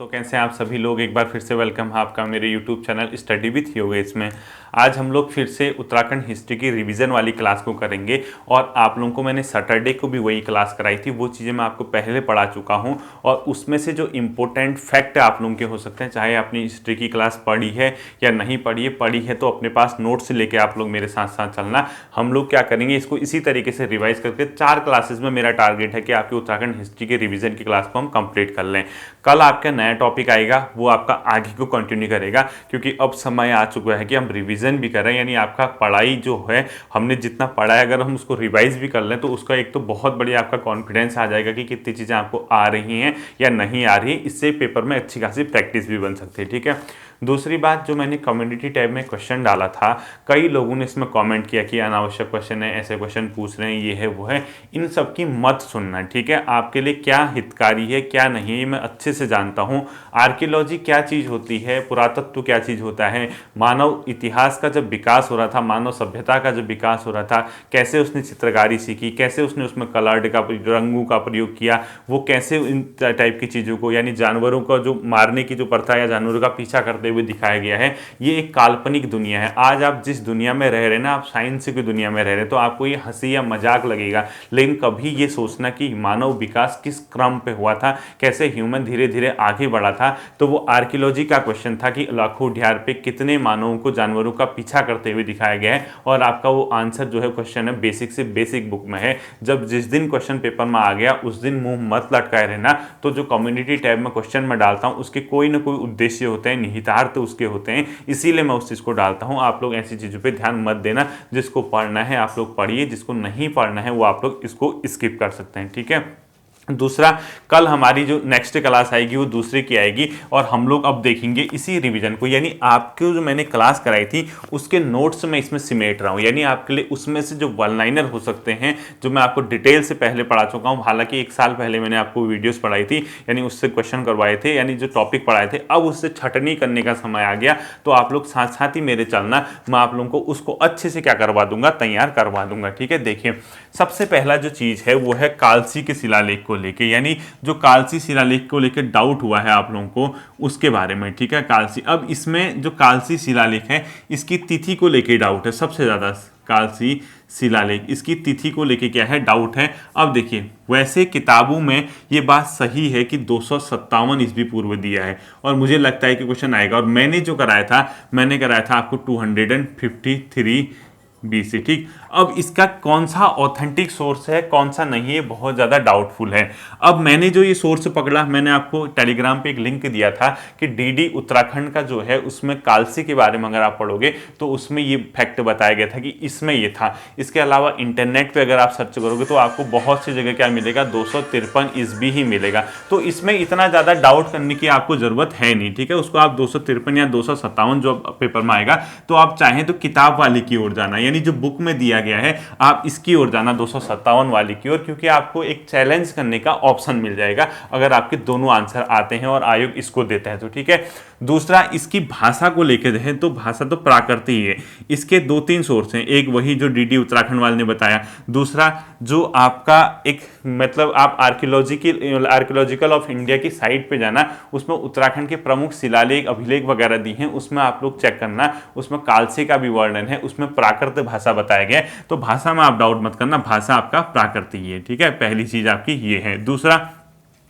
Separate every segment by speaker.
Speaker 1: तो कैसे हैं आप सभी लोग। एक बार फिर से वेलकम है आपका मेरे YouTube channel study with Yogesh में। आज हम लोग फिर से उत्तराखंड हिस्ट्री की रिवीजन वाली क्लास को करेंगे और आप लोगों को मैंने सैटरडे को भी वही क्लास कराई थी, वो चीज़ें मैं आपको पहले पढ़ा चुका हूं और उसमें से जो इम्पोर्टेंट फैक्ट आप लोगों के हो सकते हैं, चाहे आपने हिस्ट्री की क्लास पढ़ी है या नहीं पढ़ी है तो अपने पास नोट्स लेके आप लोग मेरे साथ साथ चलना। हम लोग क्या करेंगे, इसको इसी तरीके से रिवाइज करके 4 क्लासेस में मेरा टारगेट है कि आपकी उत्तराखंड हिस्ट्री के रिवीजन की क्लास को हम कंप्लीट कर लें। कल आपका नया टॉपिक आएगा, वो आपका आगे को कंटिन्यू करेगा क्योंकि अब समय आ चुका है कि हम रिवीजन भी करें, यानी आपका पढ़ाई जो है हमने जितना पढ़ा है अगर हम उसको रिवाइज भी कर लें तो उसका एक तो बहुत बढ़िया आपका कॉन्फिडेंस आ जाएगा कि कितनी चीज़ें आपको आ रही हैं या नहीं आ रही। इससे पेपर में अच्छी खासी प्रैक्टिस भी बन सकती है। ठीक है। दूसरी बात, जो मैंने कम्युनिटी टैब में क्वेश्चन डाला था, कई लोगों ने इसमें कमेंट किया कि अनावश्यक क्वेश्चन है, ऐसे क्वेश्चन पूछ रहे हैं, ये है वो है। इन सब की मत सुनना। ठीक है। आपके लिए क्या हितकारी है क्या नहीं है मैं अच्छे से जानता हूँ। आर्कियोलॉजी क्या चीज़ होती है, पुरातत्व क्या चीज़ होता है, मानव इतिहास का जब विकास हो रहा था, मानव सभ्यता का जब विकास हो रहा था, कैसे उसने चित्रकारी सीखी, कैसे उसने उसमें कलर्ड का रंगों का प्रयोग किया, वो कैसे इन टाइप की चीज़ों को यानी जानवरों का जो मारने की जो प्रथा या जानवरों का पीछा करते हुए दिखाया गया है। ये एक काल्पनिक दुनिया है। आज आप जिस दुनिया में रह रहे हैं ना, आप साइंस की दुनिया में रह रहे हैं, तो आपको ये हंसी या मजाक लगेगा, लेकिन कभी ये सोचना कि मानव विकास किस क्रम पे हुआ था, कैसे ह्यूमन धीरे धीरे आगे बढ़ा था। तो वो आर्कियोलॉजी का क्वेश्चन था कि लाखों ढ्यार पे कितने मानवों को जानवरों का पीछा करते हुए दिखाया गया है, और आपका वो आंसर जो है क्वेश्चन है बेसिक से बेसिक बुक में है। जब जिस दिन क्वेश्चन पेपर में आ गया उस दिन मुंह मत लटकाए रहना। तो जो कम्युनिटी टैब में क्वेश्चन में डालता हूँ उसके कोई ना कोई उद्देश्य होते हैं, निहितार्थ उसके होते हैं, इसीलिए मैं उस चीज़ को डालता हूँ। आप लोग ऐसी चीज़ों पे ध्यान मत देना। जिसको पढ़ना है आप लोग पढ़िए, जिसको नहीं पढ़ना है वो आप लोग इसको स्किप कर सकते हैं। ठीक है। दूसरा, कल हमारी जो नेक्स्ट क्लास आएगी वो दूसरे की आएगी और हम लोग अब देखेंगे इसी रिवीजन को, यानी आपको जो मैंने क्लास कराई थी उसके नोट्स में इसमें सिमेट रहा हूँ, यानी आपके लिए उसमें से जो वन लाइनर हो सकते हैं जो मैं आपको डिटेल से पहले पढ़ा चुका हूँ। हालांकि 1 साल पहले मैंने आपको वीडियोस पढ़ाई थी, यानी उससे क्वेश्चन करवाए थे, यानी जो टॉपिक पढ़ाए थे, अब उससे छटनी करने का समय आ गया। तो आप लोग साथ साथ ही मेरे चलना, मैं आप लोगों को उसको अच्छे से क्या करवा दूंगा, तैयार करवा दूंगा। ठीक है। देखिए, सबसे पहला जो चीज़ है वो है कालसी के शिलालेख को लेके, यानी जो कालसी शिलालेख को लेकर डाउट हुआ है आप लोगों को उसके बारे में। ठीक है। कालसी, अब इसमें जो कालसी शिलालेख है इसकी तिथि को लेकर डाउट है सबसे ज़्यादा। कालसी शिलालेख, इसकी तिथि को लेके क्या है, डाउट है। अब देखिए, वैसे किताबों में ये बात सही है कि 257 ईस्वी पूर्व दिया है और मुझे लगता है कि क्वेश्चन आएगा, और मैंने जो कराया था मैंने कराया था आपको 253 BC। ठीक। अब इसका कौन सा ऑथेंटिक सोर्स है कौन सा नहीं है बहुत ज़्यादा डाउटफुल है। अब मैंने जो ये सोर्स पकड़ा, मैंने आपको टेलीग्राम पे एक लिंक दिया था कि डीडी उत्तराखंड का जो है उसमें कालसी के बारे में अगर आप पढ़ोगे तो उसमें ये फैक्ट बताया गया था कि इसमें ये था। इसके अलावा इंटरनेट पे अगर आप सर्च करोगे तो आपको बहुत सी जगह क्या मिलेगा, 253 ईस्वी ही मिलेगा। तो इसमें इतना ज़्यादा डाउट करने की आपको ज़रूरत है नहीं। ठीक है। उसको आप 253 या 257 जो पेपर में आएगा, तो आप चाहें तो किताब वाली की ओर जाना, यानी जो बुक में दिया गया है आप इसकी ओर जाना 257 वाली की ओर, क्योंकि आपको एक चैलेंज करने का ऑप्शन मिल जाएगा अगर आपके दोनों आंसर आते हैं और आयोग इसको देता है तो। ठीक है। दूसरा, इसकी भाषा को लेकर है तो भाषा तो प्राकृत ही है। इसके 2-3 सोर्स हैं, एक वही जो डीडी उत्तराखंड वाले ने बताया, दूसरा जो आपका एक मतलब आप आर्कियोलॉजिकल ऑफ इंडिया की साइट पे जाना, उसमें उत्तराखंड के प्रमुख शिलालेख अभिलेख वगैरह दी हैं, उसमें आप लोग चेक करना, उसमें कालसे का भी वर्णन है, उसमें प्राकृत भाषा बताया गया है। तो भाषा में आप डाउट मत करना, भाषा आपका प्राकृत ही है। ठीक है। पहली चीज आपकी ये है। दूसरा,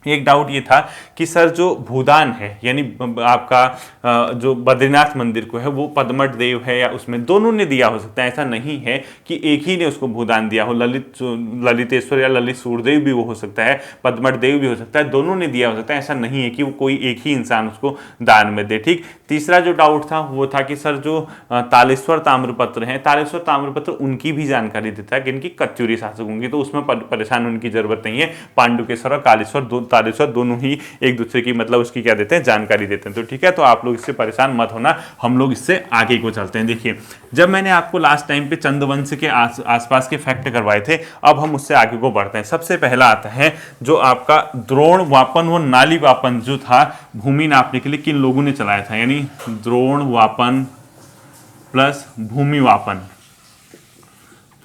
Speaker 1: एक डाउट ये था कि सर जो भूदान है यानी आपका जो बद्रीनाथ मंदिर को है वो पद्मठ देव है या उसमें दोनों ने दिया हो सकता है। ऐसा नहीं है कि एक ही ने उसको भूदान दिया हो, ललितेश्वर या ललित सूर्यदेव भी वो हो सकता है, पद्मठ देव भी हो सकता है, दोनों ने दिया हो सकता है। ऐसा नहीं है कि वो कोई एक ही इंसान उसको दान में दे। ठीक। तीसरा जो डाउट था वो था कि सर जो तालेश्वर ताम्रपत्र हैं, तालेश्वर ताम्रपत्र उनकी भी जानकारी देता है कि इनकी कत्यूरी शासक होंगी, तो उसमें परेशान होने की जरूरत नहीं है। पांडुकेश्वर और तालेश्वर दोनों ही एक दूसरे की मतलब उसकी क्या देते हैं, जानकारी देते हैं। तो ठीक है। तो आप लोग इससे परेशान मत होना, हम लोग इससे आगे को चलते हैं। देखिए, जब मैंने आपको लास्ट टाइम पे चंद्रवंश के आसपास के फैक्ट करवाए थे, अब हम उससे आगे को बढ़ते हैं। सबसे पहला आता है जो आपका द्रोण वापन व नाली वापन जो था भूमि नापने के लिए किन लोगों ने चलाया था, यानी द्रोण वापन प्लस भूमि वापन।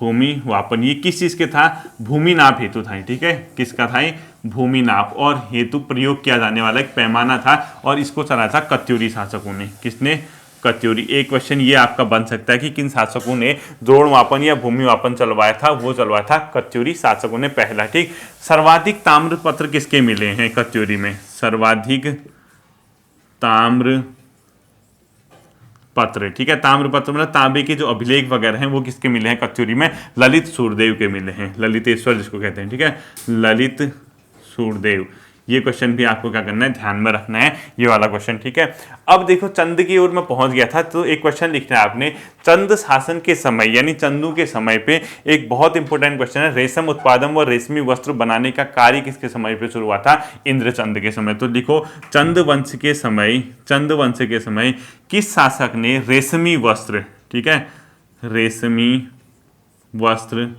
Speaker 1: भूमि वापन ये किस चीज के था, भूमि नाप हेतु था। ठीक है। किसका था, भूमि नाप और हेतु प्रयोग किया जाने वाला एक पैमाना था और इसको चलाया था कत्यूरी शासकों ने। किसने? कत्यूरी। एक क्वेश्चन ये आपका बन सकता है कि किन शासकों ने द्रोण मापन या भूमि मापन चलवाया था? वो चलवाया था कत्यूरी शासकों ने पहला। ठीक। सर्वाधिक ताम्र पत्र किसके मिले हैं कत्यूरी में? सर्वाधिक ताम्र पत्र, ठीक है। ताम्र पत्र मतलब तांबे के जो अभिलेख वगैरह हैं वो किसके मिले हैं कत्यूरी में? ललित सूरदेव के मिले हैं, ललितेश्वर जिसको कहते हैं, ठीक है, ललित सूरदेव। ये क्वेश्चन भी आपको क्या करना है, ध्यान में रखना है, ये वाला क्वेश्चन, ठीक है। अब देखो चंद की ओर मैं पहुंच गया था, तो एक क्वेश्चन लिखना है आपने। चंद शासन के समय यानी चंदू के समय पे एक बहुत इंपॉर्टेंट क्वेश्चन है, रेशम उत्पादन व रेशमी वस्त्र बनाने का कार्य किसके समय पे शुरू हुआ था? इंद्रचंद के समय। तो लिखो चंद वंश के समय, चंद वंश के समय किस शासक ने रेशमी वस्त्र, ठीक है, रेशमी वस्त्र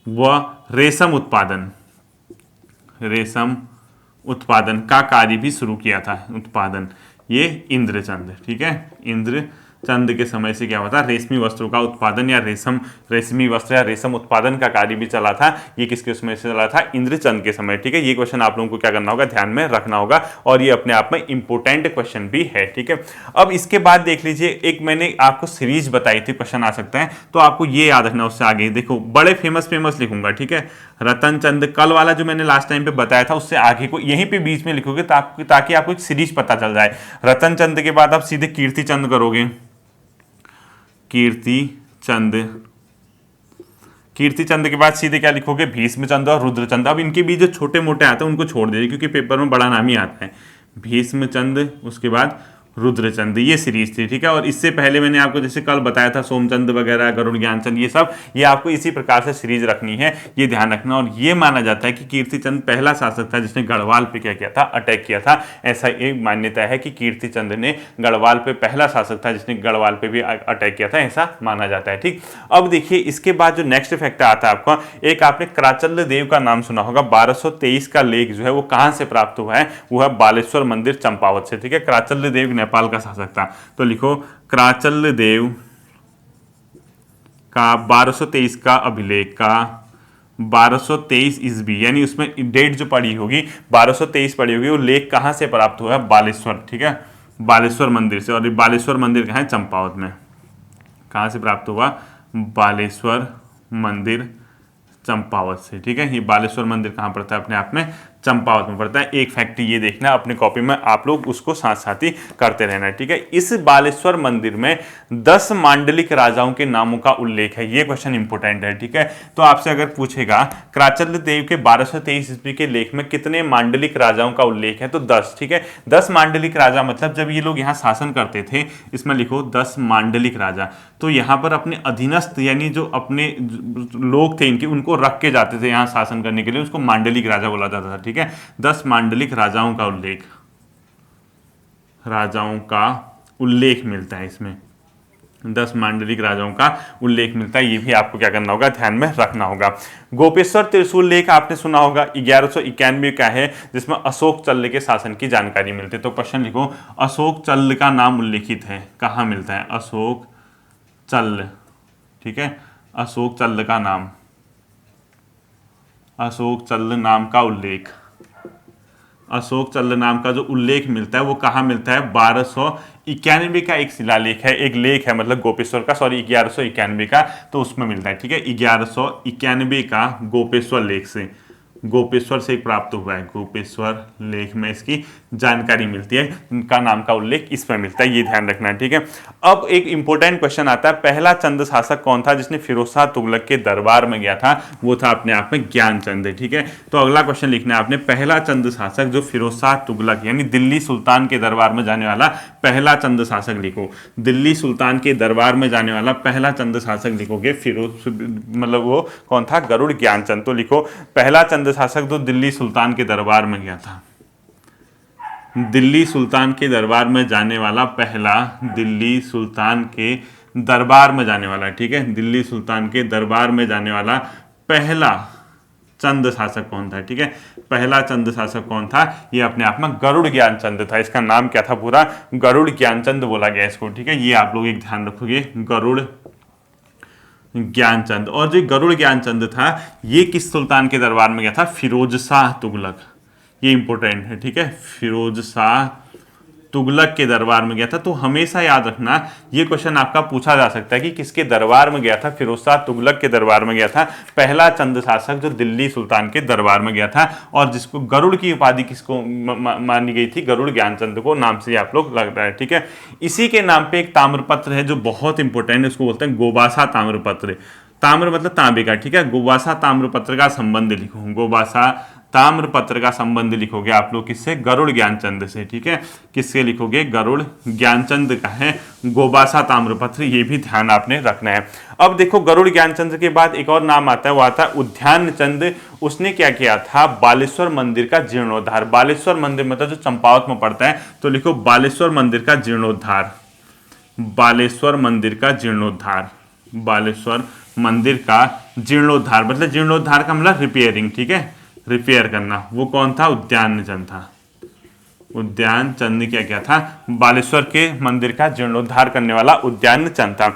Speaker 1: व रेशम उत्पादन का कार्य भी शुरू किया था? उत्पादन, ये इंद्रचंद, ठीक है। इंद्रचंद के समय से क्या हुआ था? रेशमी वस्त्रों का उत्पादन या रेशमी वस्त्र या रेशम उत्पादन का कार्य भी चला था। ये किसके समय से चला था? इंद्रचंद के समय, ठीक है। ये क्वेश्चन आप लोगों को क्या करना होगा, ध्यान में रखना होगा और ये अपने आप में इंपॉर्टेंट क्वेश्चन भी है, ठीक है। अब इसके बाद देख लीजिए, एक मैंने आपको सीरीज बताई थी, क्वेश्चन आ सकता है, तो आपको ये याद रखना। उससे आगे देखो बड़े फेमस लिखूंगा, ठीक है। रतन चंद, कल वाला जो मैंने लास्ट टाइम पे बताया था उससे आगे को यहीं पे बीच में लिखोगे ताकि आपको एक सीरीज पता चल जाए। रतन चंद के बाद आप सीधे कीर्ति चंद करोगे, कीर्ति चंद के बाद सीधे क्या लिखोगे? भीष्म चंद और रुद्र चंद। अब इनके बीच जो छोटे मोटे आते हैं उनको छोड़ दीजिए क्योंकि पेपर में बड़ा नाम ही आता है। भीष्म चंद, उसके बाद रुद्रचंद, ये सीरीज थी, ठीक है। और इससे पहले मैंने आपको जैसे कल बताया था सोमचंद वगैरह, गरुड़ ज्ञानचंद, ये सब, ये आपको इसी प्रकार से सीरीज रखनी है, ये ध्यान रखना। और ये माना जाता है कि कीर्तिचंद पहला शासक था जिसने गढ़वाल पे क्या किया था? अटैक किया था। ऐसा एक मान्यता है कि कीर्तिचंद ने गढ़वाल पे पहला शासक था जिसने गढ़वाल पे भी अटैक किया था, ऐसा माना जाता है, ठीक। अब देखिए इसके बाद जो नेक्स्ट फैक्ट आता है आपका, एक आपने कराचल देव का नाम सुना होगा। 1223 का लेख जो है वो कहां से प्राप्त हुआ है? वो है बालेश्वर मंदिर चंपावत से, ठीक है। कराचल देव नेपाल का शासक था, तो लिखो कराचल देव का 1223 का अभिलेख का 1223 ईस्वी, यानी उसमें डेट जो पड़ी होगी 1223 पड़ी होगी, वो लेख कहां से प्राप्त हुआ है? बालेश्वर, ठीक है, बालेश्वर मंदिर से। और बालेश्वर मंदिर कहां है? चंपावत में। कहां से प्राप्त हुआ? बालेश्वर मंदिर चंपावत से, ठीक है। ये बालेश्वर मंदिर कहां पड़ता है? अपने आप में चंपावत में पड़ता है। एक फैक्ट ये देखना अपनी कॉपी में, आप लोग उसको साथ साथ ही करते रहना, ठीक है। इस बालेश्वर मंदिर में 10 मांडलिक राजाओं के नामों का उल्लेख है। ये क्वेश्चन इंपोर्टेंट है, ठीक है। तो आपसे अगर पूछेगा कराचल देव के 1223 ईस्वी के लेख में कितने मांडलिक राजाओं का उल्लेख है, तो 10, ठीक है। 10 मांडलिक राजा मतलब जब ये लोग यहाँ शासन करते थे, इसमें लिखो 10 मांडलिक राजा। तो यहाँ पर अपने अधीनस्थ यानी जो अपने लोग थे इनके, उनको रख के जाते थे यहाँ शासन करने के लिए, उसको मांडलिक राजा बोला जाता था, ठीक है। 10 मांडलिक राजाओं का उल्लेख मिलता है इसमें। 10 मांडलिक राजाओं का उल्लेख मिलता है, ये भी आपको क्या करना होगा, ध्यान में रखना होगा। गोपेश्वर त्रिशूल लेख आपने सुना होगा, 1191 का है, जिसमें अशोक चल्ल के शासन की जानकारी मिलती है। तो क्वेश्चन लिखो, अशोक चल्ल का नाम उल्लेखित है, कहाँ मिलता है? अशोक चल्ल, ठीक है, अशोक चल्ल का नाम, अशोक चल्ल नाम का उल्लेख, अशोक चल्ल नाम का जो उल्लेख मिलता है वो कहाँ मिलता है? 1291 का एक शिलालेख है, एक लेख है मतलब गोपेश्वर का, सॉरी 1191 का, तो उसमें मिलता है, ठीक है। 1191 का गोपेश्वर लेख से, गोपेश्वर से प्राप्त हुआ है, गोपेश्वर लेख में इसकी जानकारी मिलती है, इनका नाम का उल्लेख इसमें मिलता है, ये ध्यान रखना है, ठीक है। अब एक इंपॉर्टेंट क्वेश्चन आता है, पहला चंद शासक कौन था जिसने फिरोज शाह तुगलक के दरबार में गया था? वो था अपने आप में ज्ञानचंद, ठीक है। तो अगला क्वेश्चन लिखना है आपने, पहला चंद शासक जो फिरोज शाह तुगलक यानी दिल्ली सुल्तान के दरबार में जाने वाला पहला चंद शासक लिखो, दिल्ली सुल्तान के दरबार में जाने वाला पहला चंद शासक लिखोगे, फिरोज मतलब वो कौन था? गरुड़ ज्ञानचंद। तो लिखो पहला चंद शासक जो दिल्ली सुल्तान के दरबार में गया था, दिल्ली सुल्तान के दरबार में जाने वाला पहला, दिल्ली सुल्तान के दरबार में जाने वाला, ठीक है, दिल्ली सुल्तान के दरबार में जाने वाला पहला चंद शासक कौन था? ठीक है, पहला चंद शासक कौन था? ये अपने आप में गरुड़ ज्ञानचंद था। इसका नाम क्या था? पूरा गरुड़ ज्ञानचंद बोला गया इसको, ठीक है। ये आप लोग एक ध्यान रखोगे, गरुड़ ज्ञानचंद। और जो गरुड़ ज्ञानचंद था ये किस सुल्तान के दरबार में गया था? फिरोज शाह तुगलक। ये इंपॉर्टेंट है, ठीक है, फिरोज शाह तुगलक के दरबार में गया था। तो हमेशा याद रखना ये क्वेश्चन आपका पूछा जा सकता है कि किसके दरबार में गया था? फिरोज शाह तुगलक के दरबार में गया था, पहला चंद शासक जो दिल्ली सुल्तान के दरबार में गया था, और जिसको गरुड़ की उपाधि किसको मानी गई थी? गरुड़ ज्ञानचंद को, नाम से आप लोग लग रहा है, ठीक है। इसी के नाम पे एक ताम्रपत्र है जो बहुत इंपॉर्टेंट है, उसको बोलते हैं गोबासा ताम्रपत्र। ताम्र मतलब तांबे का, ठीक है। गोबासा ताम्रपत्र का संबंध लिखो, गोबासा ताम्रपत्र का संबंध लिखोगे आप लोग किससे? गरुड़ ज्ञानचंद से, ठीक है। किससे लिखोगे? गरुड़ ज्ञानचंद का है गोबासा ताम्रपत्र, ये भी ध्यान आपने रखना है। अब देखो गरुड़ ज्ञानचंद के बाद एक और नाम आता है, वो आता है उद्यान चंद। उसने क्या किया था? बालेश्वर मंदिर का जीर्णोद्धार। बालेश्वर मंदिर मतलब जो चंपावत में पड़ता है, तो लिखो बालेश्वर मंदिर का जीर्णोद्धार। बालेश्वर मंदिर का जीर्णोद्धार, बालेश्वर मंदिर का जीर्णोद्धार मतलब जीर्णोद्धार का मतलब रिपेयरिंग, ठीक है, रिपेयर करना। वो कौन था? उद्यान चंद था। उद्यान चंद ने क्या किया था? बालेश्वर के मंदिर का जीर्णोद्धार करने वाला उद्यान चंद था।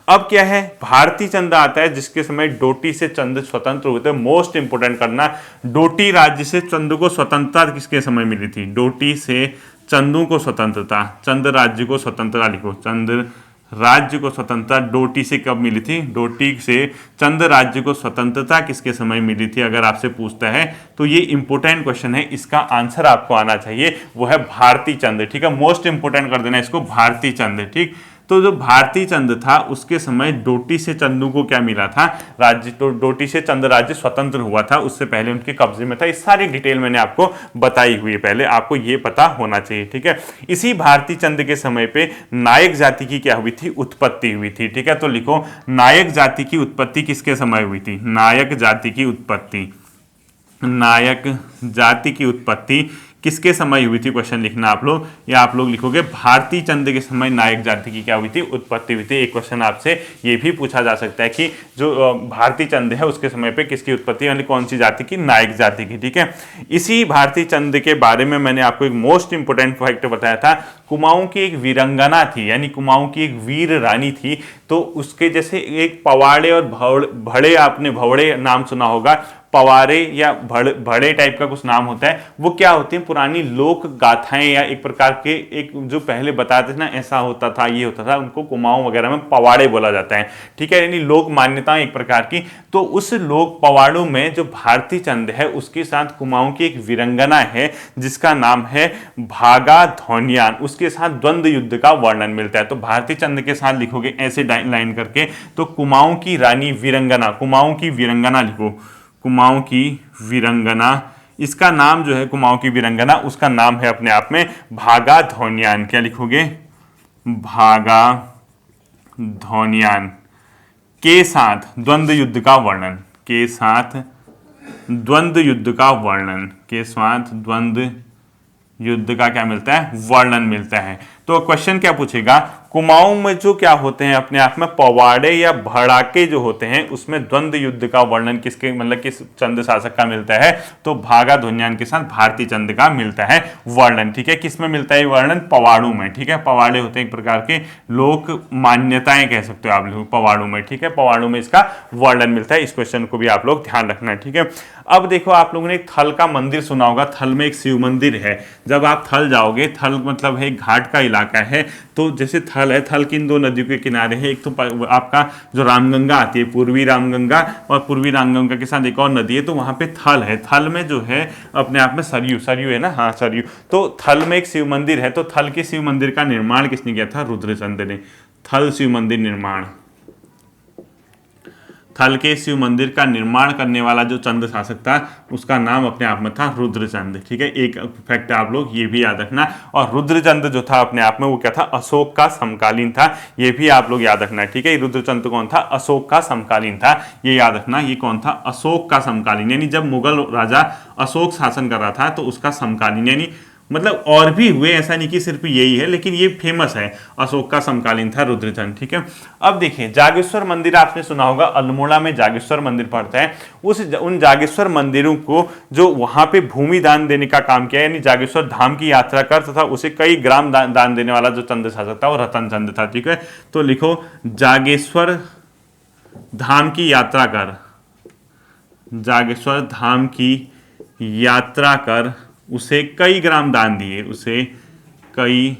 Speaker 1: अब क्या है? भारती चंद आता है, जिसके समय डोटी से चंद स्वतंत्र हुए थे। मोस्ट इंपोर्टेंट करना, डोटी राज्य से चंद को स्वतंत्रता किसके समय मिली थी? डोटी से चंदू को स्वतंत्रता, चंद राज्य को स्वतंत्रता लिखो, चंद राज्य को स्वतंत्रता डोटी से कब मिली थी? डोटी से चंद राज्य को स्वतंत्रता किसके समय मिली थी? अगर आपसे पूछता है तो ये इंपॉर्टेंट क्वेश्चन है, इसका आंसर आपको आना चाहिए, वो है भारती चंद, ठीक है। मोस्ट इंपोर्टेंट कर देना इसको, भारती चंद, ठीक। तो जो भारती चंद था उसके समय डोटी से चंदू को क्या मिला था? राज्य। तो डोटी से चंद राज्य स्वतंत्र हुआ था, उससे पहले उनके कब्जे में था। इस सारी डिटेल मैंने आपको बताई हुई है, पहले आपको ये पता होना चाहिए, ठीक है। इसी भारती चंद के समय पे नायक जाति की क्या हुई थी? उत्पत्ति हुई थी, ठीक है। तो लिखो नायक जाति की उत्पत्ति किसके समय हुई थी? नायक जाति की उत्पत्ति, नायक जाति की उत्पत्ति किसके समय हुई थी? क्वेश्चन लिखना आप लोग, या आप लोग लिखोगे भारती चंद के समय नायक जाति की क्या हुई थी? उत्पत्ति हुई थी। एक क्वेश्चन आपसे ये भी पूछा जा सकता है कि जो भारती चंद है उसके समय पे किसकी उत्पत्ति, यानी कौन सी जाति की? नायक जाति की, ठीक है। इसी भारती चंद के बारे में मैंने आपको एक मोस्ट इंपोर्टेंट फैक्ट बताया था, कुमाऊं की एक वीरंगना थी, यानी कुमाऊं की एक वीर रानी थी। तो उसके जैसे एक पवाड़े और भड़े, आपने भवड़े नाम सुना होगा, पवारे या भड़े टाइप का कुछ नाम होता है, वो क्या होती है? पुरानी लोक गाथाएं, या एक प्रकार के एक जो पहले बताते थे ना, ऐसा होता था, ये होता था, उनको कुमाऊं वगैरह में पवाड़े बोला जाता है, ठीक है, यानी लोक मान्यताएं एक प्रकार की। तो उस लोक पवाड़ों में जो भारती चंद है उसके साथ कुमाऊं की एक वीरंगना है जिसका नाम है भागा धौनियान, उसके साथ द्वंद्व युद्ध का वर्णन मिलता है। तो भारती चंद के साथ लिखोगे ऐसे लाइन करके, तो कुमाऊं की रानी वीरंगना, कुमाऊं की वीरंगना लिखो, कुमाऊं की वीरंगना, इसका नाम जो है कुमाऊं की वीरंगना, उसका नाम है अपने आप में भागा धौनियान। क्या लिखोगे? भागा धौनियान के साथ द्वंद्व युद्ध का वर्णन, के साथ द्वंद्व युद्ध का वर्णन, के साथ द्वंद्व युद्ध का क्या मिलता है? वर्णन मिलता है। तो क्वेश्चन क्या पूछेगा? कुमाऊं में जो क्या होते हैं अपने आप में पवाड़े या भड़ाके जो होते हैं, उसमें द्वंद्व युद्ध का वर्णन किसके, मतलब किस चंद शासक का मिलता है? तो भागा धौनियान के साथ भारती चंद का मिलता है वर्णन, ठीक है। किस में मिलता है वर्णन? पवाड़ों में, ठीक है। पवाड़े होते हैं एक प्रकार के लोक मान्यताएं कह सकते हो आप लोग, पवाड़ों में, ठीक है, पवाड़ों में इसका वर्णन मिलता है। इस क्वेश्चन को भी आप लोग ध्यान रखना है, ठीक है। अब देखो आप लोगों ने एक थल का मंदिर सुना होगा, थल में एक शिव मंदिर है। जब आप थल जाओगे, थल मतलब है घाट का इलाका है, तो जैसे थल है, थल की इन दो नदियों के किनारे है, एक तो आपका जो रामगंगा आती है, पूर्वी रामगंगा, और पूर्वी रामगंगा के साथ एक और नदी है, तो वहां पे थल है। थल में जो है अपने आप में सरयू, सरयू है ना, हाँ सरयू। तो थल में एक शिव मंदिर है, तो थल के शिव मंदिर का निर्माण किसने किया था? रुद्रचंद ने। थल शिव मंदिर निर्माण, थल के शिव मंदिर का निर्माण करने वाला जो चंद शासक था उसका नाम अपने आप में था रुद्रचंद, ठीक है। एक फैक्ट आप लोग ये भी याद रखना। और रुद्रचंद जो था अपने आप में वो क्या था? अशोक का समकालीन था, ये भी आप लोग याद रखना, ठीक है। रुद्रचंद कौन था? अशोक का समकालीन था, ये याद रखना। ये कौन था? अशोक का समकालीन, यानी जब मुगल राजा अशोक शासन कर रहा था तो उसका समकालीन, यानी मतलब और भी हुए, ऐसा नहीं कि सिर्फ यही है, लेकिन ये फेमस है, अशोक का समकालीन था रुद्रचंद, ठीक है। अब देखिए जागेश्वर मंदिर आपने सुना होगा, अल्मोड़ा में जागेश्वर मंदिर पड़ता है। उन जागेश्वर मंदिरों को जो वहां पे भूमि दान देने का काम किया, यानी जागेश्वर धाम की यात्रा कर तथा उसे कई ग्राम दान देने वाला जो चंद शासक था वो रतन चंद था, ठीक है। तो लिखो जागेश्वर धाम की यात्रा कर, जागेश्वर धाम की यात्रा कर उसे कई ग्राम दान दिए, उसे कई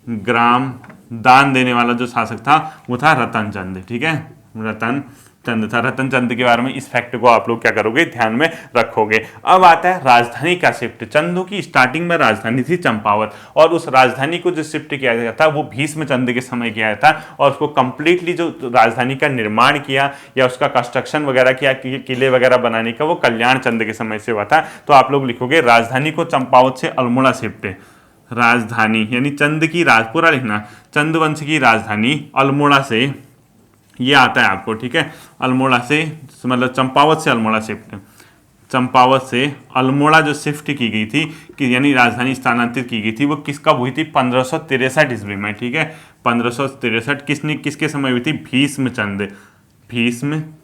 Speaker 1: ग्राम दान देने वाला जो शासक था वो था रतन चंद, ठीक है, रतन चंद था। रतन चंद के बारे में इस फैक्ट को आप लोग क्या करोगे, ध्यान में रखोगे। अब आता है राजधानी का शिफ्ट। चंदू की स्टार्टिंग में राजधानी थी चंपावत, और उस राजधानी को जो शिफ्ट किया गया था वो भीष्म चंद के समय किया गया था, और उसको कंप्लीटली जो राजधानी का निर्माण किया या उसका कंस्ट्रक्शन वगैरह किया, किले वगैरह बनाने का, वो कल्याण चंद के समय से हुआ था। तो आप लोग लिखोगे राजधानी को चंपावत से अल्मोड़ा शिफ्ट, राजधानी यानी चंद की पूरा लिखना, चंद वंश की राजधानी अल्मोड़ा से, ये आता है आपको, ठीक है, अल्मोड़ा से मतलब चंपावत से अल्मोड़ा शिफ्ट, चंपावत से अल्मोड़ा जो शिफ्ट की गई थी कि यानी राजधानी स्थानांतरित की गई थी, वो किस कब हुई थी, 1563 ईस्वी में, ठीक है, 1563 किसके समय हुई थी, भीष्म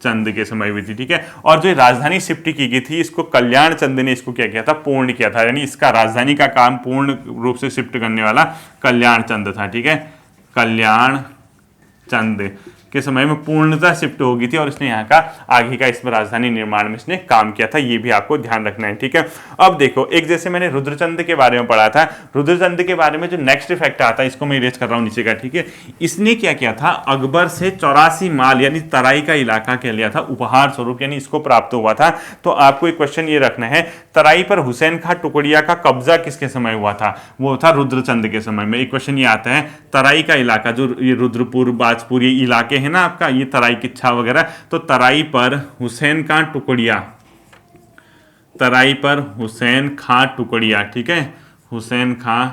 Speaker 1: चंद के समय हुई थी, ठीक है। और जो राजधानी शिफ्ट की गई थी इसको कल्याण चंद ने इसको क्या किया था, पूर्ण किया था, यानी इसका राजधानी का काम पूर्ण रूप से शिफ्ट करने वाला कल्याण चंद था, ठीक है, कल्याण चंद के समय में पूर्णतः शिफ्ट हो गई थी, और इसने यहाँ का आगे का इसमें राजधानी निर्माण में इसने काम किया था, ये भी आपको ध्यान रखना है, ठीक है। अब देखो, एक जैसे मैंने रुद्रचंद के बारे में पढ़ा था, रुद्रचंद के बारे में जो नेक्स्ट फैक्ट आता है इसको मैं इरेज कर रहा हूँ नीचे का, ठीक है। इसने क्या किया था, अकबर से 84 माल यानी तराई का इलाका क्या लिया था उपहार स्वरूप, यानी इसको प्राप्त हुआ था। तो आपको एक क्वेश्चन ये रखना है, तराई पर हुसैन खां टुकड़िया का कब्जा किसके समय हुआ था, वो था रुद्रचंद के समय में। एक क्वेश्चन ये आता है, तराई का इलाका जो ये रुद्रपुर बाजपुर ये इलाके है ना आपका, ये तराई किच्छा वगैरह, तो तराई पर हुसैन खां टुकड़िया, तराई पर हुसैन खां टुकड़िया, ठीक है, हुसैन खां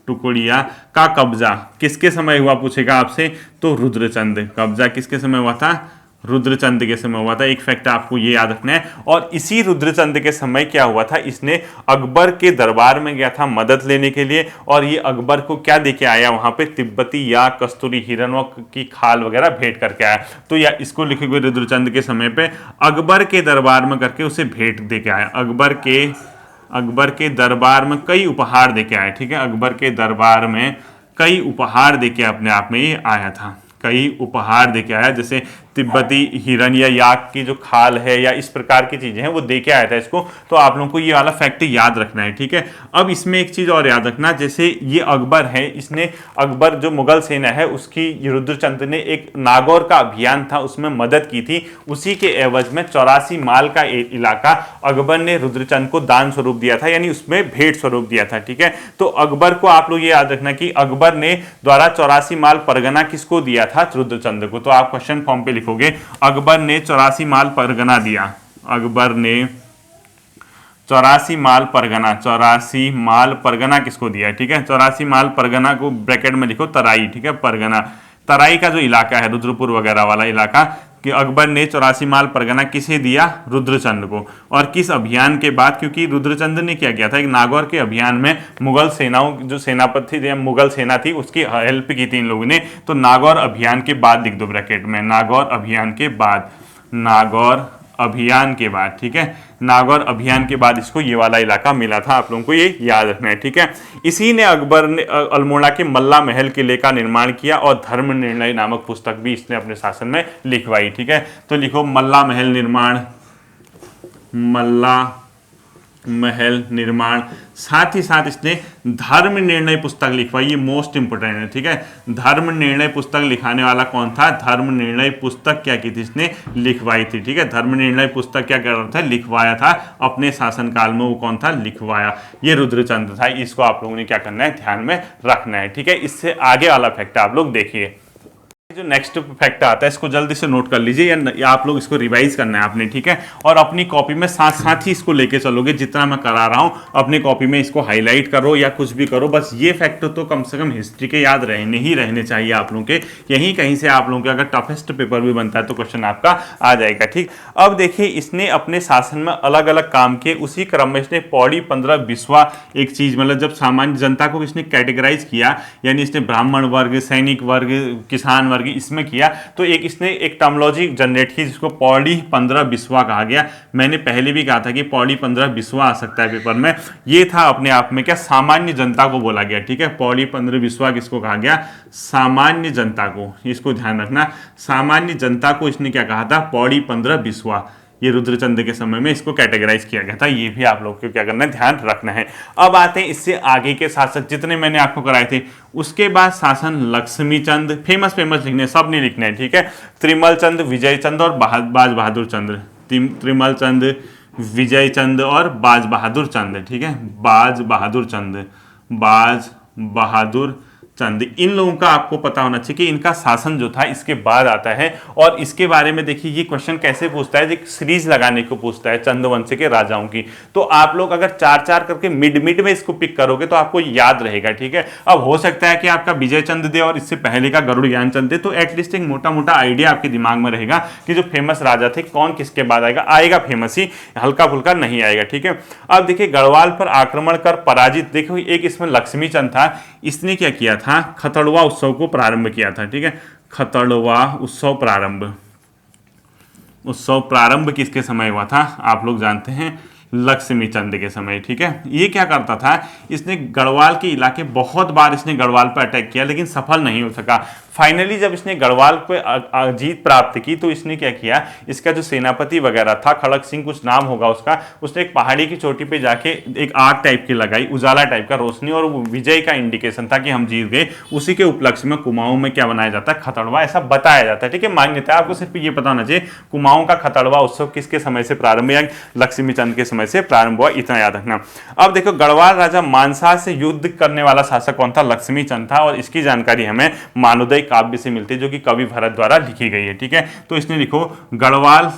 Speaker 1: टुकड़िया का कब्जा किसके समय हुआ पूछेगा आपसे, तो रुद्रचंद, कब्जा किसके समय हुआ था, रुद्रचंद के समय हुआ था। एक फैक्ट आपको ये याद रखना है। और इसी रुद्रचंद के समय क्या हुआ था, इसने अकबर के दरबार में गया था मदद लेने के लिए, और ये अकबर को क्या देके आया वहां पे, तिब्बती या कस्तूरी हिरण की खाल वगैरह भेंट करके आया। तो या इसको लिखे हुए रुद्रचंद के समय पे अकबर के दरबार में करके उसे भेंट देके आया, अकबर के दरबार में कई उपहार देके आया, ठीक है, अकबर के दरबार में कई उपहार देके अपने आप में ये आया था, कई उपहार देके आया, जैसे तिब्बती हिरन या याक की जो खाल है या इस प्रकार की चीजें हैं वो देके आया था इसको। तो आप लोगों को ये वाला फैक्ट याद रखना है, ठीक है। अब इसमें एक चीज और याद रखना, जैसे ये अकबर है, इसने अकबर जो मुगल सेना है उसकी रुद्रचंद ने एक नागौर का अभियान था उसमें मदद की थी, उसी के एवज में 84 माल का इलाका अकबर ने रुद्रचंद को दान स्वरूप दिया था, यानी उसमें भेंट स्वरूप दिया था, ठीक है। तो अकबर को आप लोग ये याद रखना कि अकबर ने द्वारा 84 माल परगना किसको दिया था, रुद्रचंद को। तो आप क्वेश्चन फॉर्म पे लिखोगे अकबर ने 84 माल परगना दिया, अकबर ने 84 माल परगना, 84 माल परगना किसको दिया, ठीक है, 84 माल परगना को ब्रैकेट में लिखो तराई, ठीक है, परगना, तराई का जो इलाका है रुद्रपुर वगैरह वाला इलाका, कि अकबर ने 84 माल परगना किसे दिया, रुद्रचंद को। और किस अभियान के बाद, क्योंकि रुद्रचंद ने क्या किया था, एक नागौर के अभियान में मुगल सेनाओं जो सेनापति थे, मुगल सेना थी उसकी हेल्प की थी इन लोगों ने। तो नागौर अभियान के बाद लिख दो ब्रैकेट में, नागौर अभियान के बाद, नागौर अभियान के बाद, ठीक है, नागौर अभियान के बाद इसको ये वाला इलाका मिला था, आप लोगों को ये याद रखना है, ठीक है। इसी ने अकबर ने अल्मोड़ा के मल्ला महल किले का निर्माण किया और धर्म निर्णय नामक पुस्तक भी इसने अपने शासन में लिखवाई, ठीक है। तो लिखो मल्ला महल निर्माण, मल्ला महल निर्माण, साथ ही साथ इसने धर्म निर्णय पुस्तक लिखवाई, ये मोस्ट इंपोर्टेंट है, ठीक है। धर्म निर्णय पुस्तक लिखाने वाला कौन था, धर्म निर्णय पुस्तक क्या की थी इसने, लिखवाई थी, ठीक है। धर्म निर्णय पुस्तक क्या कर रहा था, लिखवाया था अपने शासनकाल में, वो कौन था, लिखवाया, ये रुद्रचंद था। इसको आप लोगों ने क्या करना है, ध्यान में रखना है, ठीक है। इससे आगे वाला फैक्ट आप लोग देखिए, जो नेक्स्ट फैक्ट आता है इसको जल्दी से नोट कर लीजिए, या आप लोग इसको रिवाइज करना है आपने, ठीक है। और अपनी कॉपी में साथ साथ ही इसको लेके चलोगे, जितना मैं करा रहा हूं अपनी कॉपी में इसको हाईलाइट करो या कुछ भी करो, बस ये फैक्ट तो कम से कम हिस्ट्री के याद रहने चाहिए आप लोगों के। यहीं कहीं से आप लोगों के अगर टफेस्ट पेपर भी बनता है तो क्वेश्चन आपका आ जाएगा, ठीक। अब देखिए, इसने अपने शासन में अलग अलग काम किए, उसी क्रम में इसने पौड़ी 15-20वां एक चीज, मतलब जब सामान्य जनता को इसने कैटेगराइज किया, यानी इसने ब्राह्मण वर्ग, सैनिक वर्ग, किसान वर्ग, अभी इसमें किया तो एक इसने एक टर्मोलॉजी जनरेट की जिसको पौड़ी 15 बिस्वा कहा गया। मैंने पहले भी कहा था कि पौड़ी 15 बिस्वा आ सकता है पेपर में। ये था अपने आप में क्या, सामान्य जनता को बोला गया, ठीक है। पौड़ी 15 बिस्वा किसको कहा गया, सामान्य जनता को, इसको ध्यान रखना, सामान्य जनता को इसने क्या कहा था, पौड़ी 15 बिस्वा। ये रुद्रचंद के समय में इसको कैटेगराइज किया गया था। ये भी आप लोग को क्या करना है, ध्यान रखना है। अब आते हैं इससे आगे के शासक जितने मैंने आपको कराए थे। उसके बाद शासन लक्ष्मीचंद, फेमस लिखने, सब नहीं लिखने हैं, ठीक है। त्रिमल चंद, विजय चंद और बाज बहादुर चंद्र। त्रिमल चंद, विजय चंद और बाज बहादुर चंद, ठीक है। बाज बहादुर चंद, बाज बहादुर चंद, इन लोगों का आपको पता होना चाहिए कि इनका शासन जो था इसके बाद आता है। और इसके बारे में देखिए ये क्वेश्चन कैसे पूछता है, एक सीरीज लगाने को पूछता है चंद्रवंश के राजाओं की। तो आप लोग अगर 4-4 करके मिड में इसको पिक करोगे तो आपको याद रहेगा, ठीक है। अब हो सकता है कि आपका विजय चंद दे और इससे पहले का गरुड़ ज्ञान चंद दे, तो एटलीस्ट एक मोटा आइडिया आपके दिमाग में रहेगा कि जो फेमस राजा थे कौन किसके बाद आएगा फेमस ही, हल्का फुल्का नहीं आएगा, ठीक है। अब देखिए गढ़वाल पर आक्रमण कर पराजित, देखो एक इसमें लक्ष्मी चंद था, इसने क्या किया था, खतड़वा उत्सव को प्रारंभ किया था, ठीक है। खतड़वा उत्सव प्रारंभ किसके समय हुआ था, आप लोग जानते हैं, लक्ष्मी चंद के समय, ठीक है। ये क्या करता था, इसने गढ़वाल के इलाके, बहुत बार इसने गढ़वाल पर अटैक किया लेकिन सफल नहीं हो सका। फाइनली जब इसने गढ़वाल पे जीत प्राप्त की तो इसने क्या किया, इसका जो सेनापति वगैरह था, खड़क सिंह कुछ नाम होगा उसका, उसने एक पहाड़ी की चोटी पे जाके एक आग टाइप की लगाई, उजाला टाइप का रोशनी, और वो विजय का इंडिकेशन था कि हम जीत गए। उसी के उपलक्ष्य में कुमाऊं में क्या बनाया जाता है, खतड़वा, ऐसा बताया जाता है, ठीक है। मान्यता है, आपको सिर्फ ये पता होना चाहिए कुमाऊं का खतड़वा उत्सव किसके समय से प्रारंभ या लक्ष्मी चंद के समय से प्रारंभ हुआ, इतना याद रखना। अब देखो गढ़वाल राजा मानसा से युद्ध करने वाला शासक कौन था, लक्ष्मी चंद था, और इसकी जानकारी हमें मानोदय काव्य से मिलती है जो कि कवि भरत द्वारा लिखी गई है, ठीक है। तो इसने लिखो गढ़वाल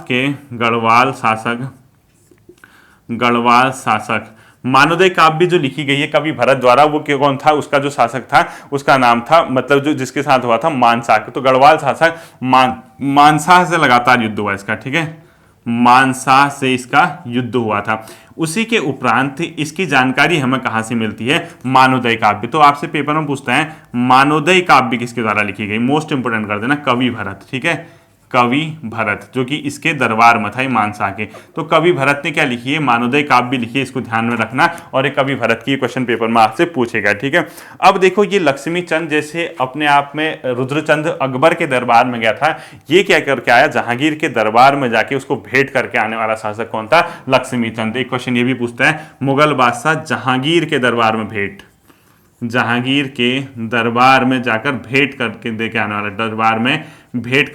Speaker 1: शासक मानोदय काव्य जो लिखी गई है कवि भरत द्वारा, वो कौन था, उसका जो शासक था उसका नाम था, मतलब जो जिसके साथ हुआ था, मानसा। तो गढ़वाल शासक मानसा से लगातार युद्ध हुआ इसका, ठीक है, मानसा से इसका युद्ध हुआ था। उसी के उपरांत इसकी जानकारी हमें कहां से मिलती है, मानोदय काव्य। तो आपसे पेपर में पूछता है मानोदय काव्य किसके द्वारा लिखी गई, मोस्ट इंपोर्टेंट कर देना, कवि भरत, ठीक है, कवि भरत, जो कि इसके दरबार में था मानसा के। तो कवि भरत ने क्या लिखी है, मानोदय काव्य लिखी है, इसको ध्यान में रखना। और एक कवि भरत की क्वेश्चन पेपर में आपसे पूछेगा, ठीक है। अब देखो ये लक्ष्मी चंद जैसे अपने आप में रुद्रचंद अकबर के दरबार में गया था, ये क्या करके आया, जहांगीर के दरबार में जाके उसको भेंट करके आने वाला शासक कौन था, लक्ष्मी चंद। एक क्वेश्चन ये भी पूछता है, मुगल बादशाह जहांगीर के दरबार में भेंट, जहांगीर के दरबार में जाकर भेंट करके दे के आने वाला, दरबार में भेंट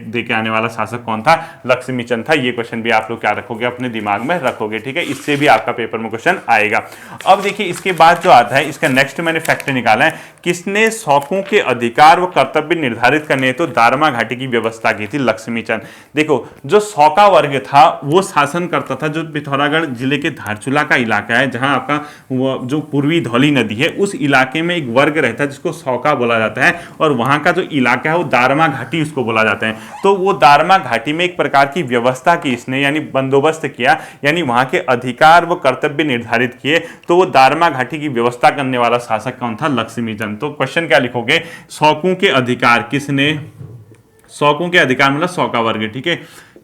Speaker 1: दे के आने वाला शासक कौन था, लक्ष्मी चंद था। ये क्वेश्चन भी आप लोग क्या रखोगे, अपने दिमाग में रखोगे, ठीक है। इससे भी आपका पेपर में क्वेश्चन आएगा। अब देखिए इसके बाद जो आता है, इसका नेक्स्ट मैंने फैक्ट निकाला है, किसने शौकों के अधिकार व कर्तव्य निर्धारित करने तो दारमा घाटी की व्यवस्था की थी, लक्ष्मी चंद। देखो जो शौका वर्ग था वो शासन करता था, जो पिथौरागढ़ जिले के धारचूला का इलाका है, जहां आपका जो पूर्वी धौली नदी है, उस इलाके में एक वर्ग रहता है जिसको शौका बोला जाता है, और वहां का जो इलाका है वो दारमा घाटी उसको बोला जाता है। तो वो दारमा घाटी में एक प्रकार की व्यवस्था की इसने, यानी बंदोबस्त किया, यानी वहां के अधिकार व कर्तव्य निर्धारित किए। तो वो दारमा घाटी की व्यवस्था करने वाला शासक कौन था, लक्ष्मी चंद। तो क्वेश्चन क्या लिखोगे, शौकों के अधिकार किसने, शौकों के अधिकार मतलब शौका वर्ग, ठीक है,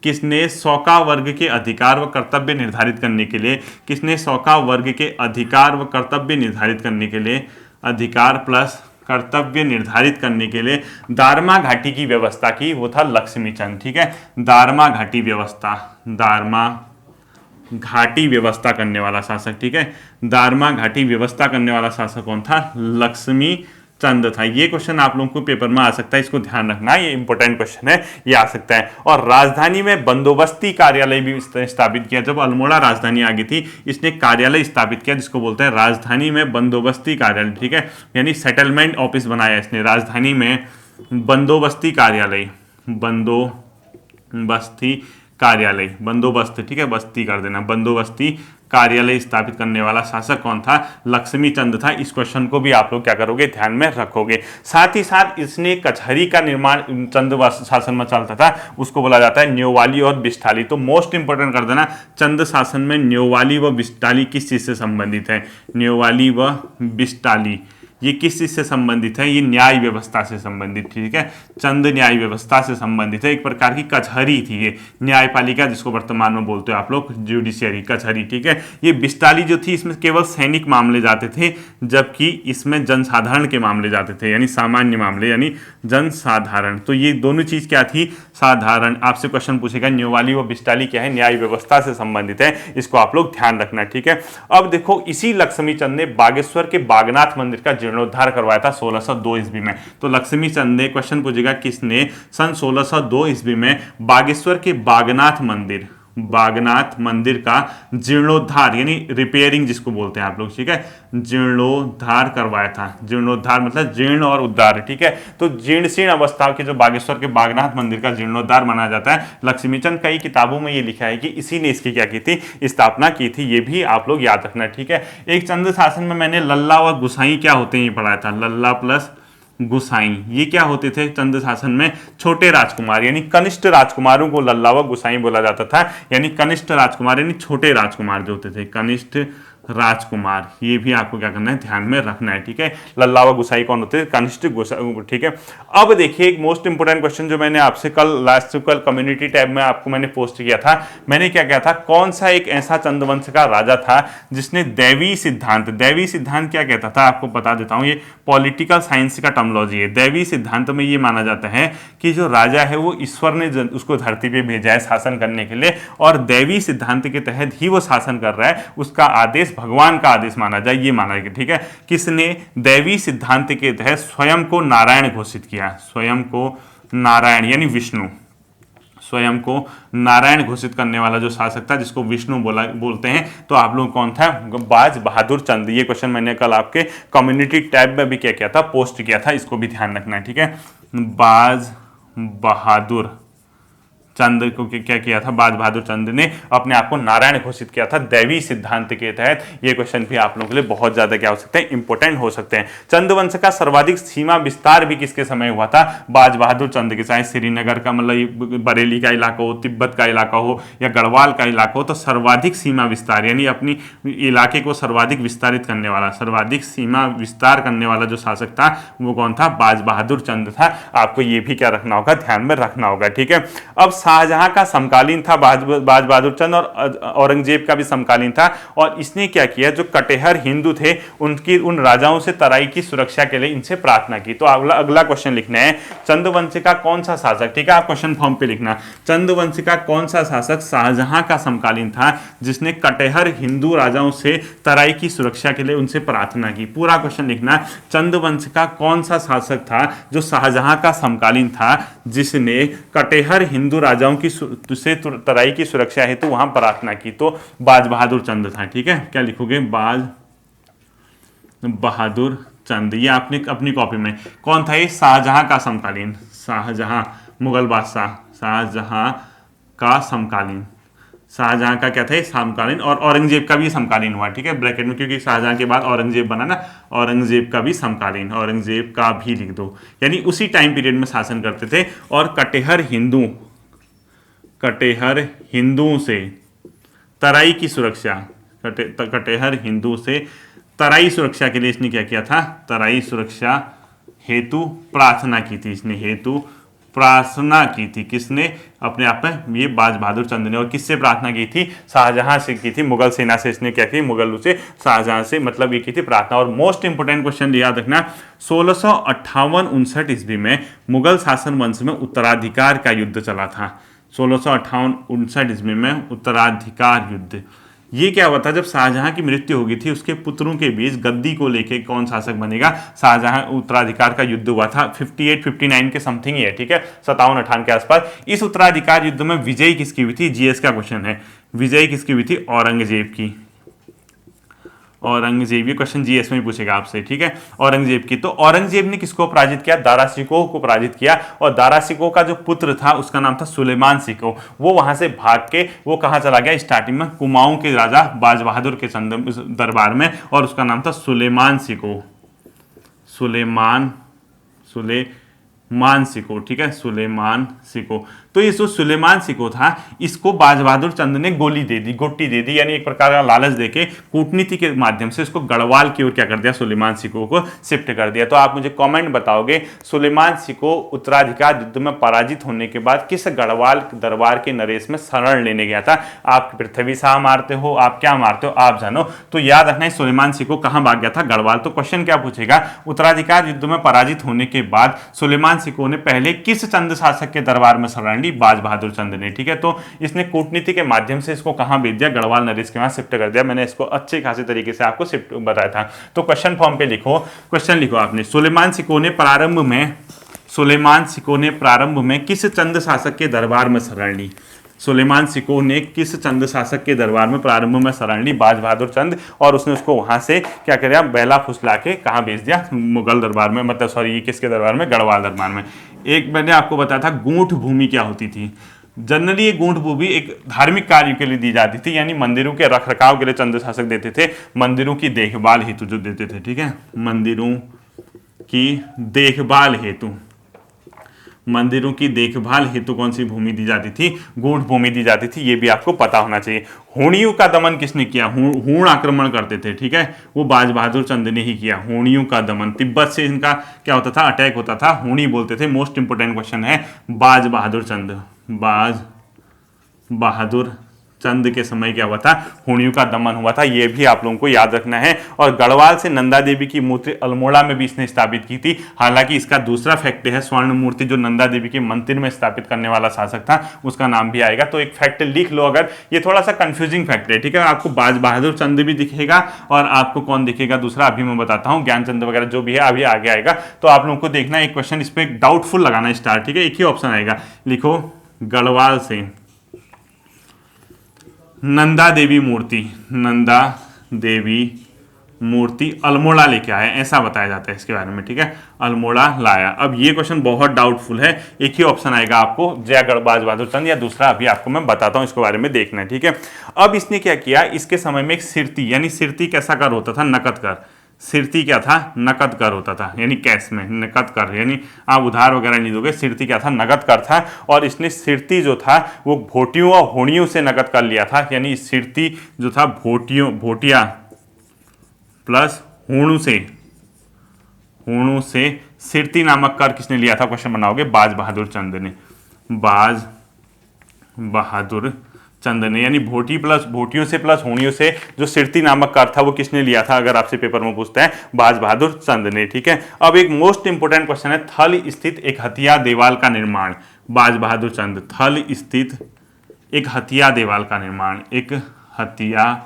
Speaker 1: किसने शौका वर्ग के अधिकार व कर्तव्य निर्धारित करने के लिए, किसने शौका वर्ग के अधिकार व कर्तव्य निर्धारित करने के लिए, अधिकार प्लस कर्तव्य निर्धारित करने के लिए दारमा घाटी की व्यवस्था की, वो था लक्ष्मी चंद, ठीक है। दारमा घाटी व्यवस्था, दारमा घाटी व्यवस्था करने वाला शासक, ठीक है, दारमा घाटी व्यवस्था करने वाला शासक कौन था, लक्ष्मी चंद था। ये क्वेश्चन आप लोगों को पेपर में आ सकता है, इसको ध्यान रखना, ये इंपॉर्टेंट क्वेश्चन है, ये आ सकता है। और राजधानी में बंदोबस्ती कार्यालय भी स्थापित किया, जब अल्मोड़ा राजधानी आ गई थी इसने कार्यालय स्थापित किया जिसको बोलते हैं राजधानी में बंदोबस्ती कार्यालय, ठीक है, यानी सेटलमेंट ऑफिस बनाया इसने, राजधानी में बंदोबस्ती कार्यालय, बंदोबस्ती कार्यालय, बंदोबस्त, ठीक है, बस्ती कर देना, बंदोबस्ती कार्यालय स्थापित करने वाला शासक कौन था, लक्ष्मी चंद था। इस क्वेश्चन को भी आप लोग क्या करोगे, ध्यान में रखोगे। साथ ही साथ इसने कचहरी का निर्माण चंद शासन में चलता था, उसको बोला जाता है न्योवाली और बिस्टाली। तो मोस्ट इंपोर्टेंट कर देना, चंद शासन में न्योवाली व बिस्टाली किस चीज से संबंधित है, न्योवाली व बिस्टाली ये किस चीज से संबंधित है? ये न्याय व्यवस्था से संबंधित, ठीक है, चंद न्याय व्यवस्था से संबंधित है। एक प्रकार की कचहरी थी ये, न्यायपालिका जिसको वर्तमान में बोलते हो आप लोग, जुडिशियरी, कचहरी, ठीक है। ये बिस्टाली जो थी इसमें केवल सैनिक मामले जाते थे, जबकि इसमें जनसाधारण के मामले जाते थे, यानी सामान्य मामले, यानी जनसाधारण। तो ये दोनों चीज क्या थी? साधारण। आपसे क्वेश्चन पूछेगा न्योवाली व बिस्टाली क्या है? न्याय व्यवस्था से संबंधित है, इसको आप लोग ध्यान रखना, ठीक है। अब देखो, इसी लक्ष्मी चंद ने बागेश्वर के बागनाथ मंदिर का जीर्णोद्धार करवाया था 1602 ईस्वी में। तो लक्ष्मी चंद ने, क्वेश्चन पूछेगा किसने सन 1602 ईस्वी में बागेश्वर के बागनाथ मंदिर का जीर्णोद्धार, यानी रिपेयरिंग जिसको बोलते हैं आप लोग, ठीक है, जीर्णोद्धार करवाया था। जीर्णोद्धार मतलब जीर्ण और उद्धार, ठीक है। तो जीर्ण शीर्ण अवस्था के जो बागेश्वर के बागनाथ मंदिर का जीर्णोद्धार माना जाता है लक्ष्मीचंद। कई किताबों में ये लिखा है कि इसी ने इसकी क्या की थी? स्थापना की थी। ये भी आप लोग याद रखना, ठीक है। एक चंद शासन में मैंने लल्ला और गुसाई क्या होते हैं ये पढ़ाया था। लल्ला प्लस गुसाई, ये क्या होते थे चंद शासन में? छोटे राजकुमार, यानी कनिष्ठ राजकुमारों को लल्ला व गुसाई बोला जाता था। यानी कनिष्ठ राजकुमार यानी छोटे राजकुमार जो होते थे, कनिष्ठ राजकुमार। ये भी आपको क्या करना है? ध्यान में रखना है, ठीक है। लल्ला व गुसाई कौन होते हैं? कनिष्ठ, ठीक है। अब देखिए एक मोस्ट इंपोर्टेंट क्वेश्चन जो मैंने आपसे कल कम्युनिटी टैब में आपको मैंने पोस्ट किया था। मैंने क्या किया था? कौन सा एक ऐसा चंद्रवंश का राजा था जिसने दैवी सिद्धांत क्या कहता था? आपको बता देता हूं, ये पॉलिटिकल साइंस का टर्मिनोलॉजी है। दैवी सिद्धांत में ये माना जाता है कि जो राजा है वो ईश्वर ने उसको धरती पे भेजा है शासन करने के लिए, और दैवी सिद्धांत के तहत ही वो शासन कर रहा है। उसका आदेश भगवान का आदेश माना जाए, ये माना गया, ठीक है। किसने दैवी सिद्धांत के तहत स्वयं को नारायण घोषित किया? स्वयं को नारायण यानी विष्णु, स्वयं को नारायण घोषित करने वाला जो शासक था जिसको विष्णु बोलते हैं, तो आप लोग कौन था? बाज बहादुर चंद। ये क्वेश्चन मैंने कल आपके कम्युनिटी टैब में भी क्या किया था? पोस्ट किया था। इसको भी ध्यान रखना है, ठीक है। बाज बहादुर चंद को क्या किया था? बाज बहादुर चंद ने अपने आप को नारायण घोषित किया था दैवी सिद्धांत के तहत। ये क्वेश्चन भी आप लोगों के लिए बहुत ज्यादा क्या हो सकते हैं? इंपोर्टेंट हो सकते हैं। चंद्रवंश का सर्वाधिक सीमा विस्तार भी किसके समय हुआ था? बाज बहादुर चंद के। चाहे श्रीनगर का मतलब बरेली का इलाका हो, तिब्बत का इलाका हो, या गढ़वाल का इलाका हो, तो सर्वाधिक सीमा विस्तार यानी अपनी इलाके को सर्वाधिक विस्तारित करने वाला, सर्वाधिक सीमा विस्तार करने वाला जो शासक था वो कौन था? बाज बहादुर चंद था। आपको ये भी क्या रखना होगा? ध्यान में रखना होगा, ठीक है। अब शाहजहां का समकालीन था बाज बहादुर चंद, और औरंगजेब का भी समकालीन था। और इसने क्या किया? जो कटेहर हिंदू थे उनकी, उन राजाओं से तराई की सुरक्षा के लिए इनसे प्रार्थना की। तो अगला क्वेश्चन लिखना है, चंद्रवंश का कौन सा शासक, ठीक है, आप क्वेश्चन फॉर्म पे लिखना, चंद्रवंश का कौन सा शासक शाहजहां का समकालीन था जिसने कटेहर हिंदू राजाओं से तराई की सुरक्षा के लिए उनसे प्रार्थना की? पूरा क्वेश्चन लिखना, चंद्रवंश का कौन सा शासक था जो शाहजहां का समकालीन था जिसने कटेहर हिंदू राजाओं की से तराई की सुरक्षा हेतु वहां प्रार्थना की? तो बाज बहादुर चंद था, ठीक है। क्या लिखोगे? बाज बहादुर चंद। ये आपने अपनी कॉपी में, कौन था ये? शाहजहां का समकालीन, शाहजहां मुगल बादशाह, शाहजहां का समकालीन, शाहजहां का क्या था? समकालीन। और औरंगजेब का भी समकालीन हुआ, ठीक है, ब्रैकेट में, क्योंकि शाहजहां के बाद औरंगजेब बना ना, औरंगजेब का भी समकालीन, औरंगजेब का भी लिख दो, यानी उसी टाइम पीरियड में शासन करते थे। और कटेहर हिंदुओं से तराई की सुरक्षा, कटेहर हिंदू से तराई सुरक्षा के लिए इसने क्या किया था? तराई सुरक्षा हेतु प्रार्थना की थी। इसने हेतु प्रार्थना की थी। किसने? अपने आप में ये बाज बहादुर चंद ने। और किससे प्रार्थना की थी? शाहजहां से की थी, मुगल सेना से इसने क्या की? मुगलों से, शाहजहां से मतलब ये की थी प्रार्थना। और मोस्ट इंपोर्टेंट क्वेश्चन याद रखना, 1658-59 ईस्वी में मुगल शासन वंश में उत्तराधिकार का युद्ध चला था। 1658-59 ईस्वी में उत्तराधिकार युद्ध। ये क्या हुआ था? जब शाहजहां की मृत्यु हो गई थी, उसके पुत्रों के बीच गद्दी को लेके कौन शासक बनेगा? शाहजहां। उत्तराधिकार का युद्ध हुआ था 58-59 के समथिंग ही है, ठीक है, 57-58 के आसपास। इस उत्तराधिकार युद्ध में विजय किसकी हुई थी? जीएस का क्वेश्चन है। विजय किसकी हुई थी? औरंगजेब की। औरंगजेब, ये क्वेश्चन जीएस में पूछेगा आपसे, ठीक है, औरंगजेब की। तो औरंगजेब ने किसको पराजित किया? दारा शिकोह को पराजित किया। और दारा शिकोह का जो पुत्र था उसका नाम था सुलेमान शिकोह। वो वहां से भाग के वो कहां चला गया? स्टार्टिंग में कुमाऊं के राजा बाज बहादुर के दरबार में, और उसका नाम था सुलेमान शिकोह। मान सिको, ठीक है, सुलेमान सिको। तो ये जो सुलेमान सिको था, इसको बाज बहादुर चंद ने गोली दे दी, गोटी दे दी, यानी एक प्रकार का लालच देके कूटनीति के माध्यम से इसको गढ़वाल की ओर क्या कर दिया, सुलेमान सिको को शिफ्ट कर दिया। तो आप मुझे कमेंट बताओगे, सुलेमान सिको उत्तराधिकार युद्ध में पराजित होने के बाद किस गढ़वाल दरबार के नरेश में शरण लेने गया था? आप पृथ्वी शाह मारते हो, आप क्या मारते हो, आप जानो। तो याद रखना, सुलेमान सिको कहां भाग गया था? गढ़वाल। तो क्वेश्चन क्या पूछेगा, उत्तराधिकार युद्ध में पराजित होने के बाद सुलेमान सिको ने पहले किस चंद शासक के दरबार में शरण ली? बाज बहादुर चंद ने, ठीक है। तो इसने कूटनीति के माध्यम से इसको कहां भेज दिया? गढ़वाल नरेश के वहां शिफ्ट कर दिया। मैंने इसको अच्छे खासे तरीके से आपको शिफ्ट बताया था। तो क्वेश्चन फॉर्म पे लिखो, क्वेश्चन लिखो आपने, सुलेमान सिको ने प्रारंभ में किस चंद शासक के दरबार में शरण ली? सुलेमान सिको ने किस चंद शासक के दरबार में प्रारंभ में शरण ली? बाज बहादुर चंद। और उसने उसको वहां से क्या किया, बेला फुसला के कहां भेज दिया? मुगल दरबार में, मतलब सॉरी, किसके दरबार में? गढ़वाल दरबार में। एक मैंने आपको बताया था गूंठ भूमि क्या होती थी। जनरली ये गूंठ भूमि एक धार्मिक कार्य के लिए दी जाती थी, यानी मंदिरों के रखरखाव के लिए चंद शासक देते थे, मंदिरों की देखभाल हेतु जो देते थे, ठीक है, मंदिरों की देखभाल हेतु, मंदिरों की देखभाल हेतु कौन सी भूमि दी जाती थी? गूढ़ भूमि दी जाती थी। ये भी आपको पता होना चाहिए। हूणियों का दमन किसने किया? हूण आक्रमण करते थे, ठीक है, वो बाज बहादुर चंद ने ही किया। हूणियों का दमन, तिब्बत से इनका क्या होता था? अटैक होता था, हूणी बोलते थे। मोस्ट इंपोर्टेंट क्वेश्चन है, बाज बहादुर चंद, बाज बहादुर चंद के समय क्या हुआ था? हूणियों का दमन हुआ था। ये भी आप लोगों को याद रखना है। और गढ़वाल से नंदा देवी की मूर्ति अल्मोड़ा में भी इसने स्थापित की थी। हालांकि इसका दूसरा फैक्ट है, स्वर्ण मूर्ति जो नंदा देवी के मंदिर में स्थापित करने वाला शासक था, उसका नाम भी आएगा। तो एक फैक्ट लिख लो, अगर ये थोड़ा सा कंफ्यूजिंग फैक्ट है, ठीक है। आपको बाज बहादुर चंद भी दिखेगा और आपको कौन दिखेगा दूसरा, अभी मैं बताता हूँ, ज्ञानचंद वगैरह जो भी है अभी आगे आएगा। तो आप लोगों को देखना एक क्वेश्चन, इस पर डाउटफुल लगाना स्टार, ठीक है। एक ही ऑप्शन आएगा, लिखो गढ़वाल से नंदा देवी मूर्ति, नंदा देवी मूर्ति अल्मोड़ा लेके आया, ऐसा बताया जाता है इसके बारे में, ठीक है, अल्मोड़ा लाया। अब ये क्वेश्चन बहुत डाउटफुल है, एक ही ऑप्शन आएगा आपको, जयगढ़ बाज बहादुर चंद, या दूसरा अभी आपको मैं बताता हूँ, इसके बारे में देखना है, ठीक है। अब इसने क्या किया, इसके समय में एक सिरती, यानी सिरती कैसा कर होता था? नकद कर। सिरती क्या था? नकद कर होता था, यानी कैश में, नकद कर, यानी आप उधार वगैरह नहीं दोगे। सिरती क्या था? नकद कर था। और इसने सिरती जो था वो भोटियों और होड़ियों से नकद कर लिया था, यानी सिरती जो था भोटिया प्लस होणों से सिरती नामक कर किसने लिया था? क्वेश्चन बनाओगे, बाज बहादुर चंद ने, बाज बहादुर चंद ने, यानी भोटियों से प्लस होड़ियों से जो सिरती नामक कर था वो किसने लिया था? अगर आपसे पेपर में पूछते हैं, बाज बहादुर चंद ने, ठीक है। अब एक मोस्ट इंपोर्टेंट क्वेश्चन है, थल स्थित एक हथिया देवाल का निर्माण, बाज बहादुर चंद, थल स्थित एक हथिया देवाल का निर्माण, एक हथिया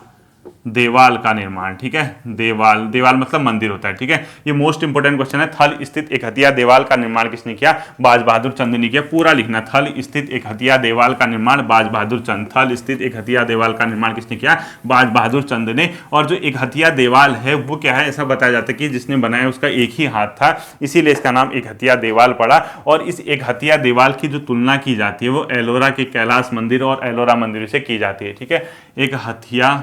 Speaker 1: देवाल का निर्माण, ठीक है। देवाल मतलब मंदिर होता है, ठीक है। ये मोस्ट इंपोर्टेंट क्वेश्चन है, थल स्थित एक हथिया देवाल का निर्माण किसने किया? बाज बहादुर चंद ने किया। पूरा लिखना, थल स्थित एक हथिया देवाल का निर्माण बाज बहादुर चंद, थल स्थित एक हथिया देवाल का निर्माण किसने किया? बाज बहादुर चंद ने। और जो एक हथिया देवाल है वो क्या है? ऐसा बताया जाता है कि जिसने बनाया उसका एक ही हाथ था, इसीलिए इसका नाम एक हथिया देवाल पड़ा। और इस एक हथिया देवाल की जो तुलना की जाती है वो एलोरा के कैलाश मंदिर और एलोरा मंदिर से की जाती है, ठीक है। एक हथिया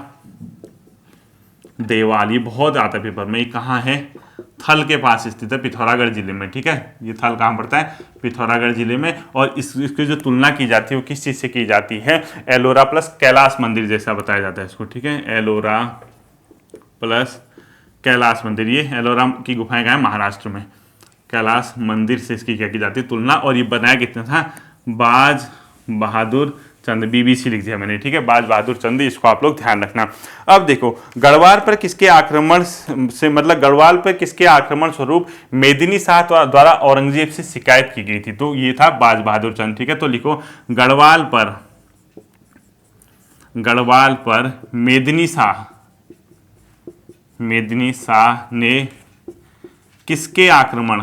Speaker 1: देवाल, ये बहुत आता है पेपर में, ये कहाँ है? थल के पास स्थित है, पिथौरागढ़ जिले में, ठीक है। ये थल कहाँ पड़ता है? पिथौरागढ़ जिले में। और इसकी जो तुलना की जाती है वो किस चीज़ से की जाती है? एलोरा प्लस कैलाश मंदिर जैसा बताया जाता है इसको, ठीक है। एलोरा प्लस कैलाश मंदिर, ये एलोरा की गुफाएं कहाँ है? महाराष्ट्र में। कैलाश मंदिर से इसकी क्या की जाती है? तुलना। और ये बनाया कितना था? बाज बहादुर चंद, BBC लिख दिया मैंने, ठीक है, बाज बहादुर चंद, इसको आप लोग ध्यान रखना। अब देखो, गढ़वाल पर किसके आक्रमण से, मतलब गढ़वाल पर किसके आक्रमण स्वरूप मेदिनी शाह द्वारा औरंगजेब से शिकायत की गई थी? तो ये था बाज बहादुर चंद, ठीक है। तो लिखो, गढ़वाल पर मेदिनी शाह ने किसके आक्रमण